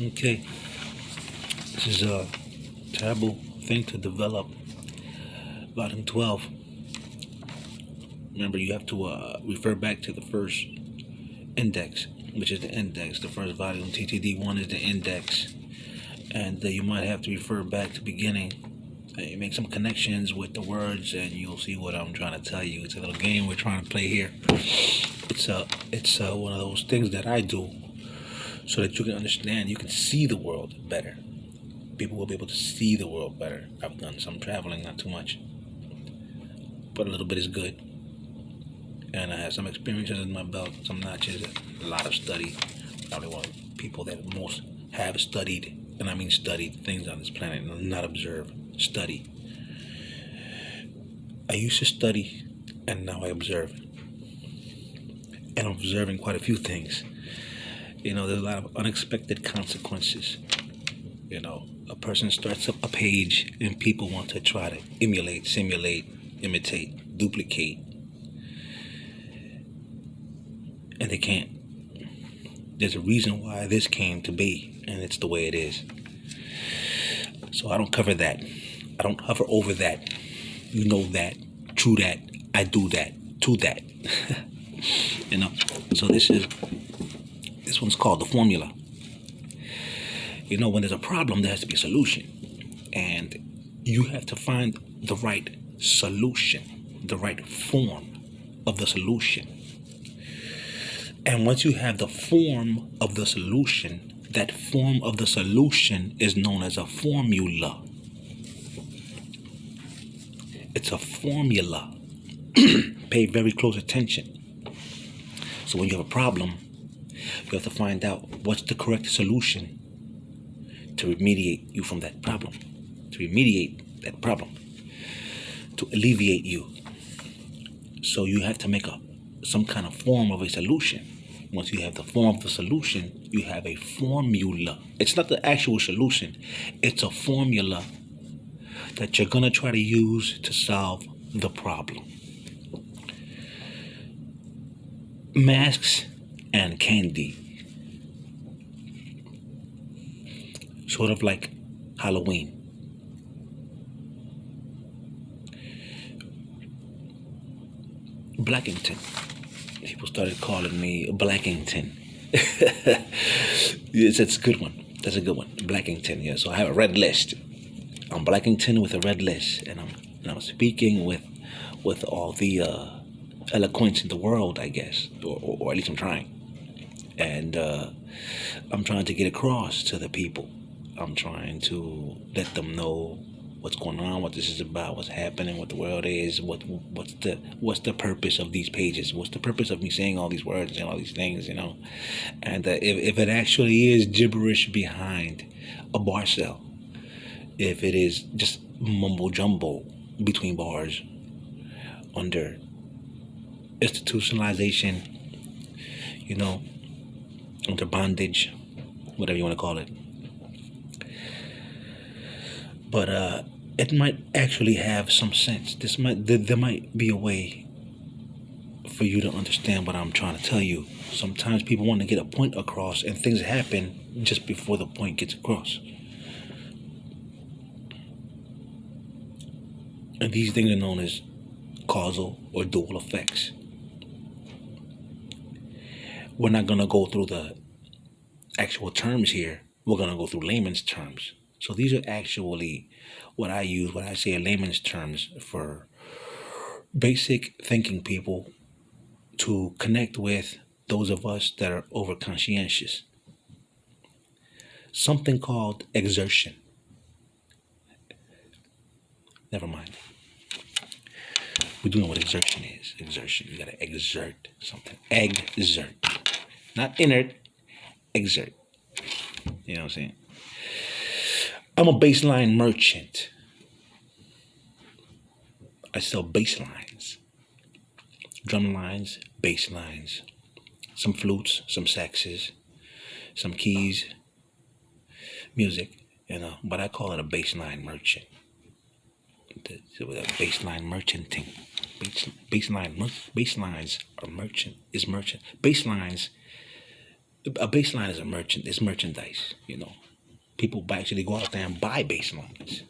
Okay, this is a terrible thing to develop. Volume 12. Remember, you have to refer back to the first index, which is the index. The first volume, TTTD1, is the index. And you might have to refer back to beginning. You make some connections with the words, and you'll see what I'm trying to tell you. It's a little game we're trying to play here. It's one of those things that I do so that you can understand, you can see the world better. People will be able to see the world better. I've done some traveling, not too much, but a little bit is good. And I have some experiences in my belt, some notches, a lot of study. Probably one of the people that most have studied, and I mean studied things on this planet, not observe, study. I used to study, and now I observe. And I'm observing quite a few things. There's a lot of unexpected consequences. A person starts up a page, and people want to try to emulate, simulate, imitate, duplicate. And they can't. There's a reason why this came to be, and it's the way it is. So I don't cover that. I don't hover over that. You know that. True that. I do that. To that. So this one's called the formula. When there's a problem, there has to be a solution. And you have to find the right solution, the right form of the solution. And once you have the form of the solution, that form of the solution is known as a formula. It's a formula. Pay very close attention. So when you have a problem, you have to find out what's the correct solution to remediate you from that problem, to alleviate you. So you have to make some kind of form of a solution. Once you have the form of the solution, you have a formula. It's not the actual solution. It's a formula that you're going to try to use to solve the problem. Masks and candy. Sort of like Halloween. Blackington. People started calling me Blackington. Yes, that's a good one. That's a good one. Blackington, yeah. So I have a red list. I'm Blackington with a red list, and I'm speaking with all the eloquence in the world, I guess, or at least I'm trying. And I'm trying to get across to the people. I'm trying to let them know what's going on, what this is about, what's happening, what the world is, what's the purpose of these pages, what's the purpose of me saying all these words and all these things, and if it actually is gibberish behind a bar cell, if it is just mumbo jumbo between bars under institutionalization, under bondage, whatever you want to call it. But it might actually have some sense. There might be a way for you to understand what I'm trying to tell you. Sometimes people want to get a point across, and things happen just before the point gets across. And these things are known as causal or dual effects. We're not going to go through the actual terms here. We're going to go through layman's terms. So these are actually what I use when I say in layman's terms for basic thinking people to connect with those of us that are over conscientious. Something called exertion. Never mind. We do know what exertion is. Exertion. You gotta exert something. Exert. Not inert. Exert. You know what I'm saying? I'm a baseline merchant. I sell bass lines. Drum lines, bass lines. Some flutes, some saxes, some keys. Music, but I call it a baseline merchant. The baseline merchanting. Baselines are merchant. Baselines A baseline is a merchant. It's merchandise. People actually go out there and buy baselines.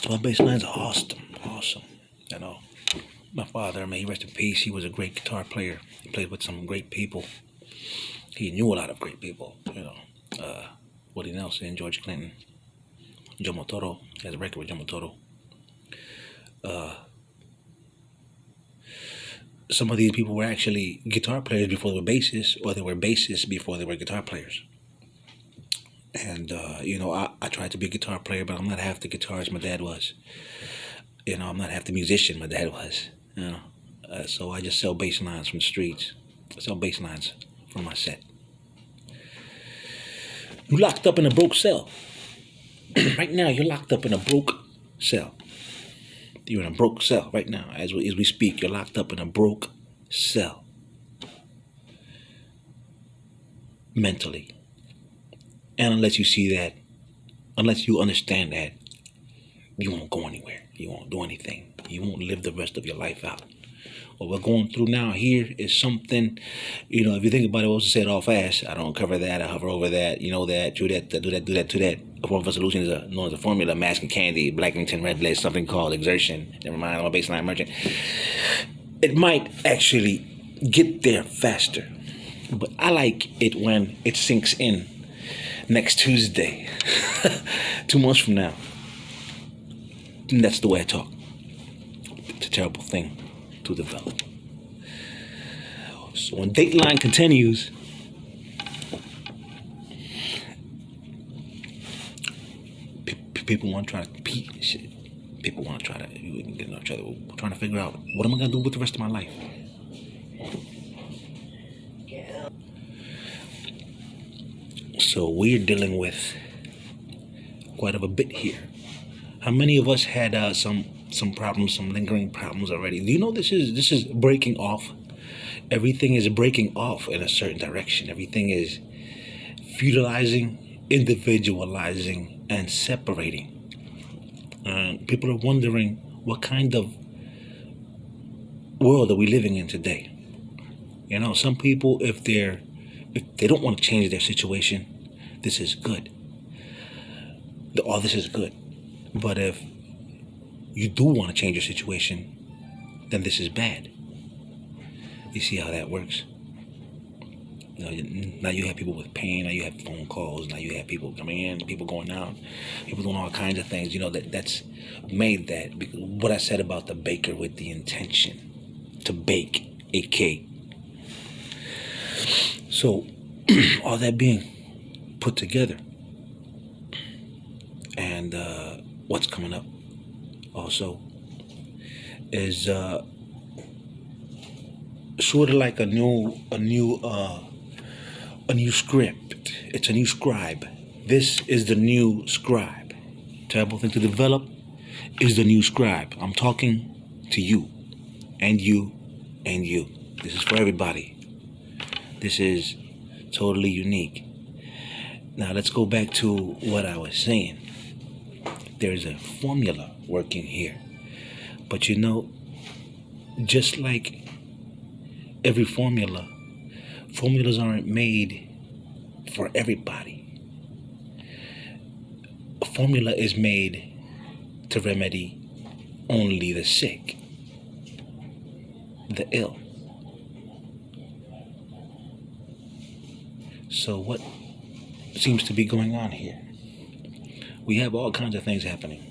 So baselines are awesome, awesome. You know, my father, may he rest in peace. He was a great guitar player. He played with some great people. He knew a lot of great people. Woody Nelson, George Clinton, Joe Motoro. He has a record with Joe Motoro. Some of these people were actually guitar players before they were bassists, or they were bassists before they were guitar players. And I tried to be a guitar player, but I'm not half the guitarist my dad was. I'm not half the musician my dad was. So I just sell bass lines from the streets. I sell bass lines from my set. You locked up in a broke cell. Right now, you're locked up in a broke cell. You're in a broke cell right now. As we speak, you're locked up in a broke cell. Mentally. And unless you see that, unless you understand that, you won't go anywhere. You won't do anything. You won't live the rest of your life out. What we're going through now here is something, if you think about it, we'll just say it all fast. I don't cover that. I hover over that. That, do that, do that, do that, do that. A form of a solution is known as a formula, mask and candy, Blackington, red blaze, something called exertion. Never mind, I'm a baseline merchant. It might actually get there faster. But I like it when it sinks in next Tuesday, 2 months from now. And that's the way I talk. It's a terrible thing to develop. So when Dateline continues, people want to try to compete and shit. People want to try to get each other. We're trying to figure out, what am I going to do with the rest of my life? So we're dealing with quite a bit here. How many of us had some problems, some lingering problems already? Do you know this is breaking off? Everything is breaking off in a certain direction. Everything is feudalizing, individualizing, and separating. People are wondering, what kind of world are we living in today? Some people, if they don't want to change their situation, this is good. All this is good. But if you do want to change your situation, then this is bad. You see how that works? Now you have people with pain. Now you have phone calls. Now you have people coming in, people going out, people doing all kinds of things. That's made that. What I said about the baker with the intention to bake a cake. So all that being put together, and what's coming up also is sort of like a new script. It's a new scribe. This is the new scribe. Terrible thing to develop is the new scribe. I'm talking to you and you and you. This is for everybody. This is totally unique. Now let's go back to what I was saying. There's a formula working here. But just like every formulas aren't made for everybody. A formula is made to remedy only the sick, the ill. So what seems to be going on here? We have all kinds of things happening.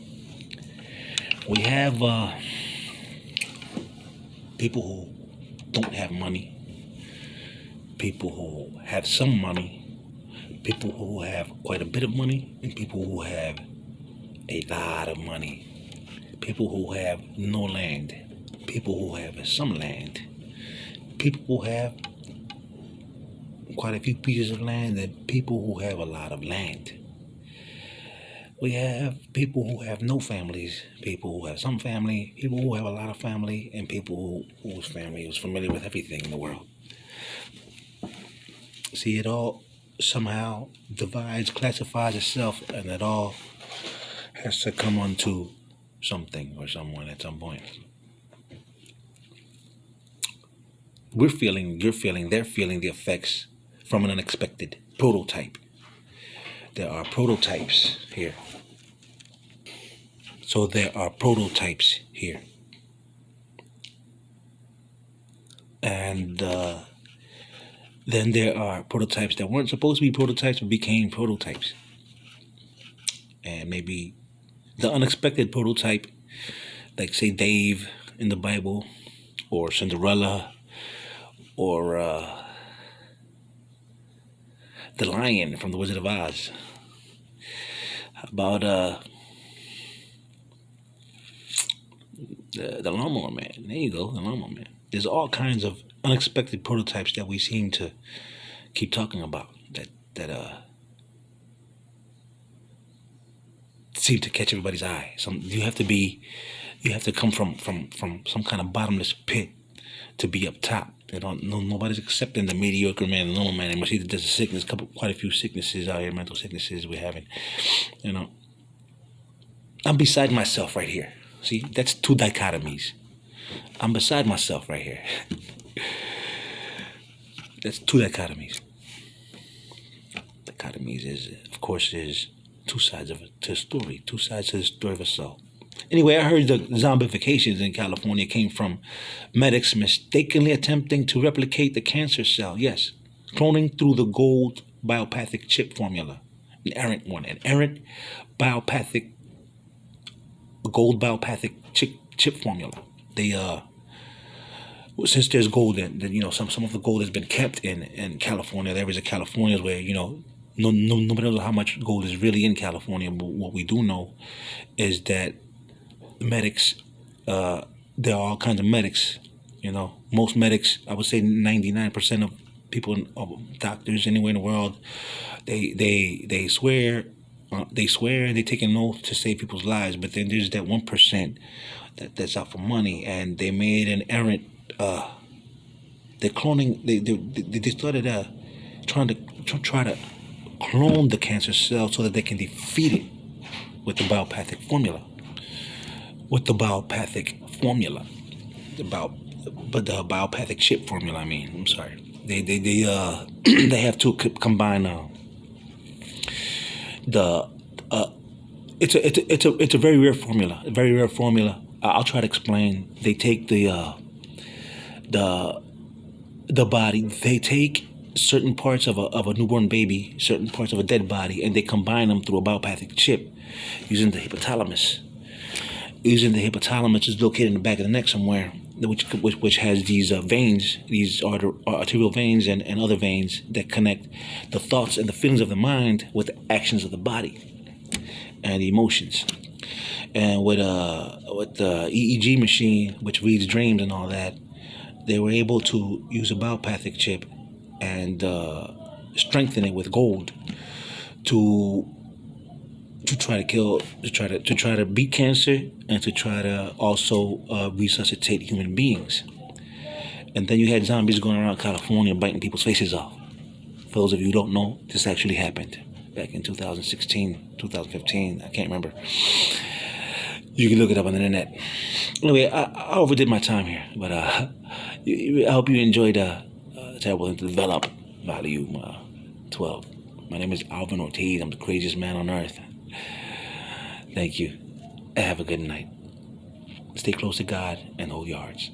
We have people who don't have money, people who have some money, people who have quite a bit of money, and people who have a lot of money, people who have no land, people who have some land, people who have quite a few pieces of land, and people who have a lot of land. We have people who have no families, people who have some family, people who have a lot of family, and people whose family is familiar with everything in the world. See, it all somehow divides, classifies itself, and it all has to come onto something or someone at some point. you're feeling, they're feeling the effects from an unexpected prototype. There are prototypes here. So there are prototypes here. And then there are prototypes that weren't supposed to be prototypes but became prototypes. And maybe the unexpected prototype, like say Dave in the Bible, or Cinderella, or the lion from the Wizard of Oz. How about the lawnmower man? There you go, the lawnmower man. There's all kinds of unexpected prototypes that we seem to keep talking about that seem to catch everybody's eye. You have to come from some kind of bottomless pit to be up top. Nobody's accepting the mediocre man, the normal man. They must see that there's a sickness, quite a few sicknesses out here, mental sicknesses we're having. I'm beside myself right here. See, that's two dichotomies. I'm beside myself right here. That's two dichotomies. Dichotomies is two sides of a story, two sides to the story of a soul. Anyway, I heard the zombifications in California came from medics mistakenly attempting to replicate the cancer cell. Yes, cloning through the gold biopathic chip formula. An errant biopathic, gold biopathic chip formula. They since there's gold in, some of the gold has been kept in California. There is a California where nobody knows how much gold is really in California. But what we do know is that medics, there are all kinds of medics. Most medics, I would say 99% of people, doctors anywhere in the world, they swear and they take an oath to save people's lives. But then there's that 1% that's out for money, and they made an errant. They're cloning. They started try to clone the cancer cell so that they can defeat it with the biopathic formula. The biopathic chip formula. I mean, I'm sorry. They they have to combine it's a very rare formula. A very rare formula. I'll try to explain. They take the body. They take certain parts of a newborn baby, certain parts of a dead body, and they combine them through a biopathic chip using the hypothalamus. Is located in the back of the neck somewhere, which has these veins, these arterial veins and other veins that connect the thoughts and the feelings of the mind with the actions of the body and the emotions. And with the EEG machine, which reads dreams and all that, they were able to use a biopathic chip and strengthen it with gold to try to beat cancer and to try to also resuscitate human beings. And then you had zombies going around California biting people's faces off. For those of you who don't know, this actually happened back in 2016, 2015. I can't remember. You can look it up on the internet. Anyway, I overdid my time here, but I hope you enjoyed Terrible to Develop, Volume 12. My name is Alvin Ortiz. I'm the craziest man on earth. Thank you. Have a good night. Stay close to God and hold your hearts.